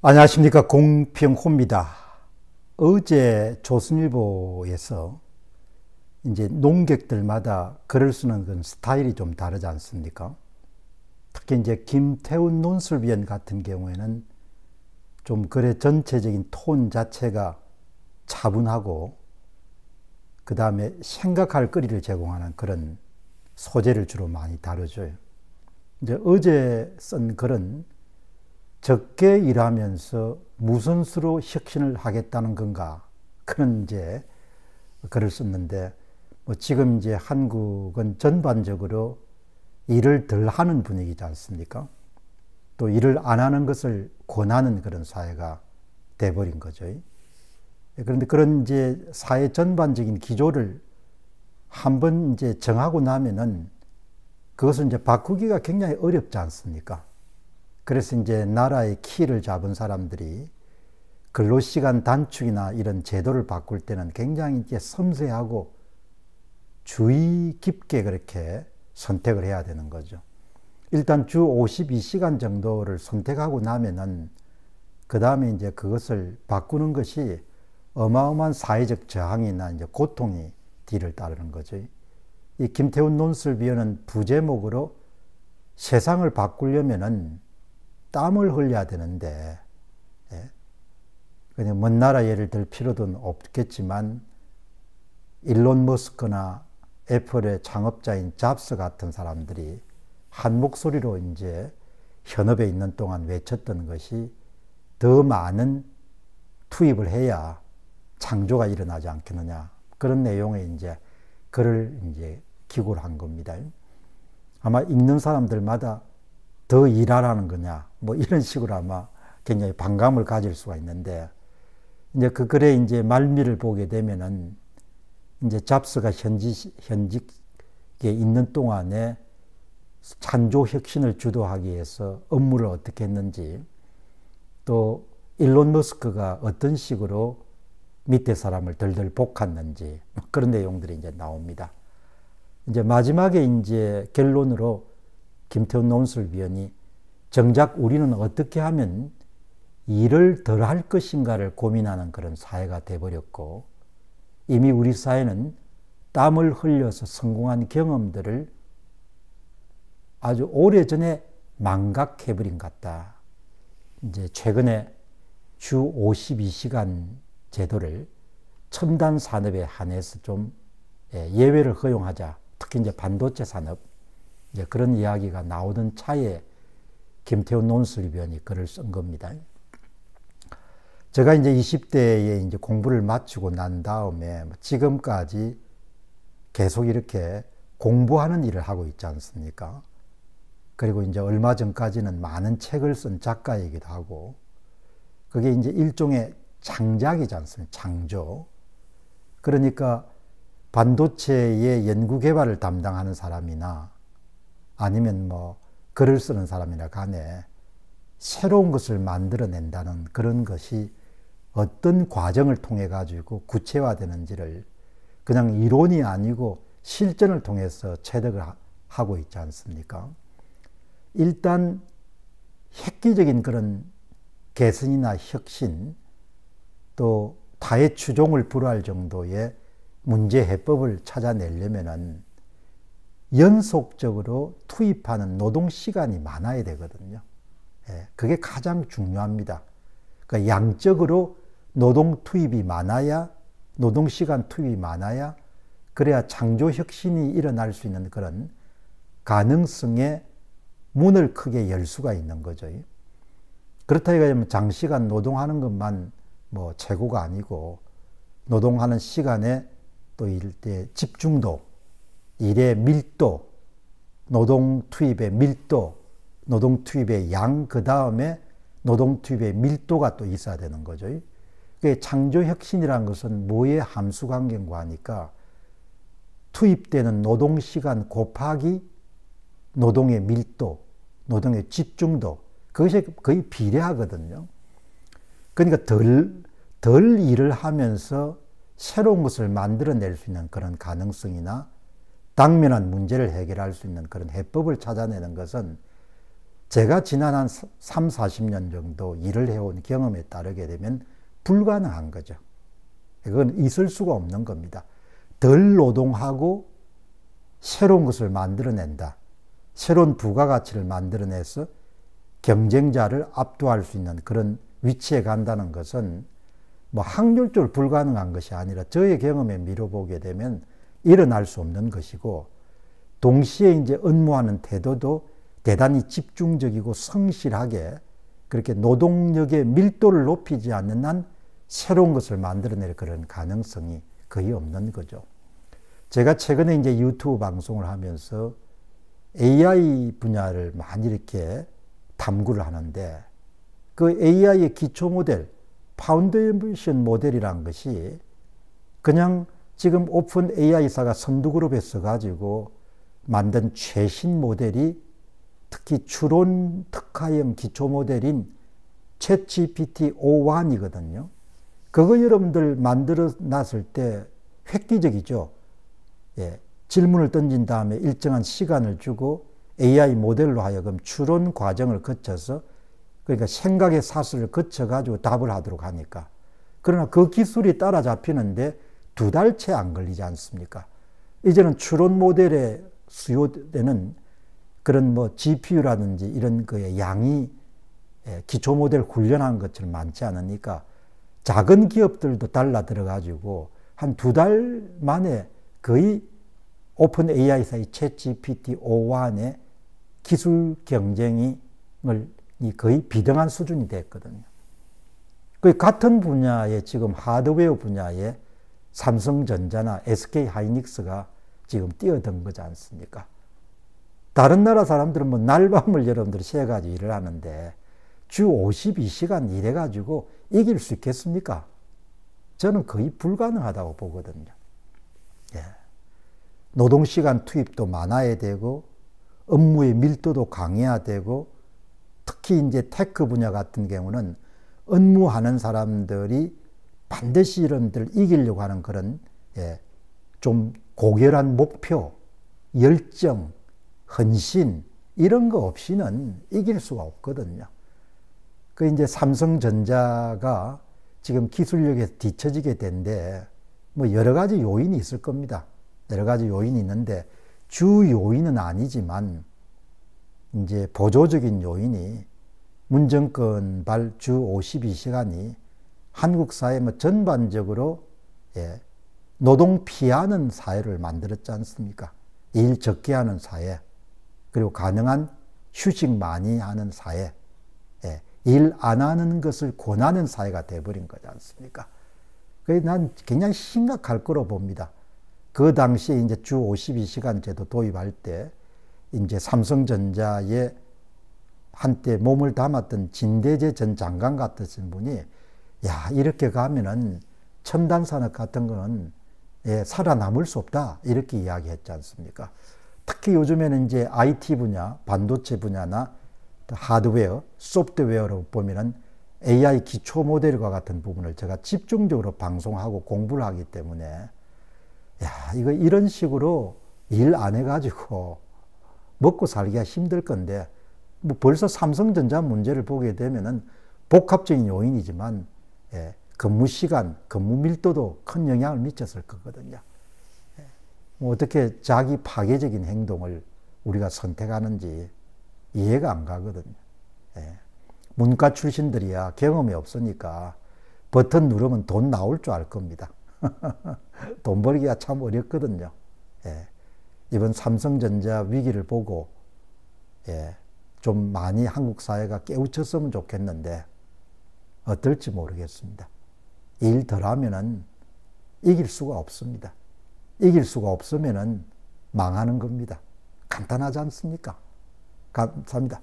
안녕하십니까, 공평호입니다. 어제 조선일보에서 이제 농객들마다 글을 쓰는 그 스타일이 좀 다르지 않습니까? 특히 이제 김태훈 논술위원 같은 경우에는 좀 글의 전체적인 톤 자체가 차분하고, 그 다음에 생각할 거리를 제공하는 그런 소재를 주로 많이 다루죠. 이제 어제 쓴 글은 적게 일하면서 무슨 수로 혁신을 하겠다는 건가, 그런 이제 글을 썼는데, 지금 이제 한국은 전반적으로 일을 덜 하는 분위기지 않습니까? 또 일을 안 하는 것을 권하는 그런 사회가 돼버린 거죠. 그런데 그런 이제 사회 전반적인 기조를 한번 이제 정하고 나면은 그것을 이제 바꾸기가 굉장히 어렵지 않습니까? 그래서 이제 나라의 키를 잡은 사람들이 근로시간 단축이나 이런 제도를 바꿀 때는 굉장히 이제 섬세하고 주의 깊게 그렇게 선택을 해야 되는 거죠. 일단 주 52시간 정도를 선택하고 나면은 그 다음에 이제 그것을 바꾸는 것이 어마어마한 사회적 저항이나 이제 고통이 뒤를 따르는 거죠. 이 김태훈 논술위원은 부제목으로 세상을 바꾸려면은 땀을 흘려야 되는데, 그냥 먼 나라 예를 들 필요도 없겠지만 일론 머스크나 애플의 창업자인 잡스 같은 사람들이 한 목소리로 이제 현업에 있는 동안 외쳤던 것이 더 많은 투입을 해야 창조가 일어나지 않겠느냐, 그런 내용의 이제 글을 이제 기고를 한 겁니다. 아마 읽는 사람들마다 더 일하라는 거냐, 이런 식으로 아마 굉장히 반감을 가질 수가 있는데, 이제 그 글의 이제 말미를 보게 되면은 이제 잡스가 현직에 있는 동안에 창조 혁신을 주도하기 위해서 업무를 어떻게 했는지, 또 일론 머스크가 어떤 식으로 밑에 사람을 덜덜 볶았는지, 그런 내용들이 이제 나옵니다. 이제 마지막에 이제 결론으로 김태훈 논술위원이 정작 우리는 어떻게 하면 일을 덜 할 것인가를 고민하는 그런 사회가 돼버렸고, 이미 우리 사회는 땀을 흘려서 성공한 경험들을 아주 오래전에 망각해버린 것 같다. 이제 최근에 주 52시간 제도를 첨단 산업에 한해서 좀 예외를 허용하자. 특히 이제 반도체 산업, 이제 그런 이야기가 나오던 차에 김태훈 논술위원이 글을 쓴 겁니다. 제가 이제 20대에 이제 공부를 마치고 난 다음에 지금까지 계속 이렇게 공부하는 일을 하고 있지 않습니까? 그리고 이제 얼마 전까지는 많은 책을 쓴 작가이기도 하고, 그게 이제 일종의 창작이지 않습니까? 창조. 그러니까 반도체의 연구 개발을 담당하는 사람이나 아니면 글을 쓰는 사람이나 간에 새로운 것을 만들어낸다는 그런 것이 어떤 과정을 통해 가지고 구체화되는지를 그냥 이론이 아니고 실전을 통해서 체득을 하고 있지 않습니까? 일단 획기적인 그런 개선이나 혁신, 또 타의 추종을 불허할 정도의 문제 해법을 찾아내려면은 연속적으로 투입하는 노동 시간이 많아야 되거든요. 그게 가장 중요합니다. 그러니까 양적으로 노동 투입이 많아야, 노동 시간 투입이 많아야, 그래야 창조 혁신이 일어날 수 있는 그런 가능성의 문을 크게 열 수가 있는 거죠. 그렇다 이거면 장시간 노동하는 것만 최고가 아니고, 노동하는 시간에 또 일대 집중도, 일의 밀도, 노동 투입의 밀도, 노동 투입의 양, 그 다음에 노동 투입의 밀도가 또 있어야 되는 거죠. 창조 혁신이라는 것은 뭐의 함수관계인가 하니까 투입되는 노동 시간 곱하기 노동의 밀도, 노동의 집중도, 그것이 거의 비례하거든요. 그러니까 덜 일을 하면서 새로운 것을 만들어낼 수 있는 그런 가능성이나 당면한 문제를 해결할 수 있는 그런 해법을 찾아내는 것은 제가 지난 한 3, 40년 정도 일을 해온 경험에 따르게 되면 불가능한 거죠. 그건 있을 수가 없는 겁니다. 덜 노동하고 새로운 것을 만들어낸다. 새로운 부가가치를 만들어내서 경쟁자를 압도할 수 있는 그런 위치에 간다는 것은 뭐 확률적으로 불가능한 것이 아니라 저의 경험에 미뤄보게 되면 일어날 수 없는 것이고, 동시에 이제 업무하는 태도도 대단히 집중적이고 성실하게 그렇게 노동력의 밀도를 높이지 않는 한 새로운 것을 만들어낼 그런 가능성이 거의 없는 거죠. 제가 최근에 이제 유튜브 방송을 하면서 AI 분야를 많이 이렇게 탐구를 하는데, 그 AI의 기초 모델, 파운데이션 모델이란 것이 그냥 지금 오픈 AI사가 선두그룹에서 가지고 만든 최신 모델이 특히 추론 특화형 기초 모델인 챗GPT 5.1이거든요. 그거 여러분들 만들어 놨을 때 획기적이죠. 예, 질문을 던진 다음에 일정한 시간을 주고 AI 모델로 하여금 추론 과정을 거쳐서, 그러니까 생각의 사슬을 거쳐가지고 답을 하도록 하니까. 그러나 그 기술이 따라잡히는데 2달 채 안 걸리지 않습니까? 이제는 추론 모델에 수요되는 그런 뭐 GPU라든지 이런 거의 양이 기초 모델 훈련한 것처럼 많지 않으니까 작은 기업들도 달라들어가지고 한 2달 만에 거의 오픈 AI사의 챗GPT 5.1의 기술 경쟁이 거의 비등한 수준이 됐거든요. 그 같은 분야에 지금 하드웨어 분야에 삼성전자나 SK하이닉스가 지금 뛰어든 거지 않습니까? 다른 나라 사람들은 뭐 날밤을 여러분들 새가지고 일을 하는데 주 52시간 일해가지고 이길 수 있겠습니까? 저는 거의 불가능하다고 보거든요. 예. 노동시간 투입도 많아야 되고, 업무의 밀도도 강해야 되고, 특히 이제 테크 분야 같은 경우는 업무하는 사람들이 반드시 여러분들 이기려고 하는 그런 좀 고결한 목표, 열정, 헌신 이런 거 없이는 이길 수가 없거든요. 그 이제 삼성전자가 지금 기술력에서 뒤처지게 된데 뭐 여러 가지 요인이 있을 겁니다. 여러 가지 요인이 있는데 주 요인은 아니지만 이제 보조적인 요인이 문정권 주 52시간이 한국 사회 뭐 전반적으로 노동 피하는 사회를 만들었지 않습니까? 일 적게 하는 사회, 그리고 가능한 휴식 많이 하는 사회, 일 안 하는 것을 권하는 사회가 돼버린 거지 않습니까? 그래서 난 굉장히 심각할 거로 봅니다. 그 당시에 이제 주 52시간 제도 도입할 때 이제 삼성전자에 한때 몸을 담았던 진대재 전 장관 같으신 분이 야, 이렇게 가면은 첨단 산업 같은 거는 살아남을 수 없다. 이렇게 이야기했지 않습니까? 특히 요즘에는 이제 IT 분야, 반도체 분야나 하드웨어, 소프트웨어로 보면은 AI 기초 모델과 같은 부분을 제가 집중적으로 방송하고 공부를 하기 때문에 야, 이거 이런 식으로 일 안 해가지고 먹고 살기가 힘들 건데 뭐 벌써 삼성전자 문제를 보게 되면은 복합적인 요인이지만 근무 시간, 근무 밀도도 큰 영향을 미쳤을 거거든요. 뭐 어떻게 자기 파괴적인 행동을 우리가 선택하는지 이해가 안 가거든요. 문과 출신들이야 경험이 없으니까 버튼 누르면 돈 나올 줄 알 겁니다. 돈 벌기가 참 어렵거든요. 이번 삼성전자 위기를 보고 좀 많이 한국 사회가 깨우쳤으면 좋겠는데 어떨지 모르겠습니다. 일 덜 하면은 이길 수가 없습니다. 이길 수가 없으면은 망하는 겁니다. 간단하지 않습니까? 감사합니다.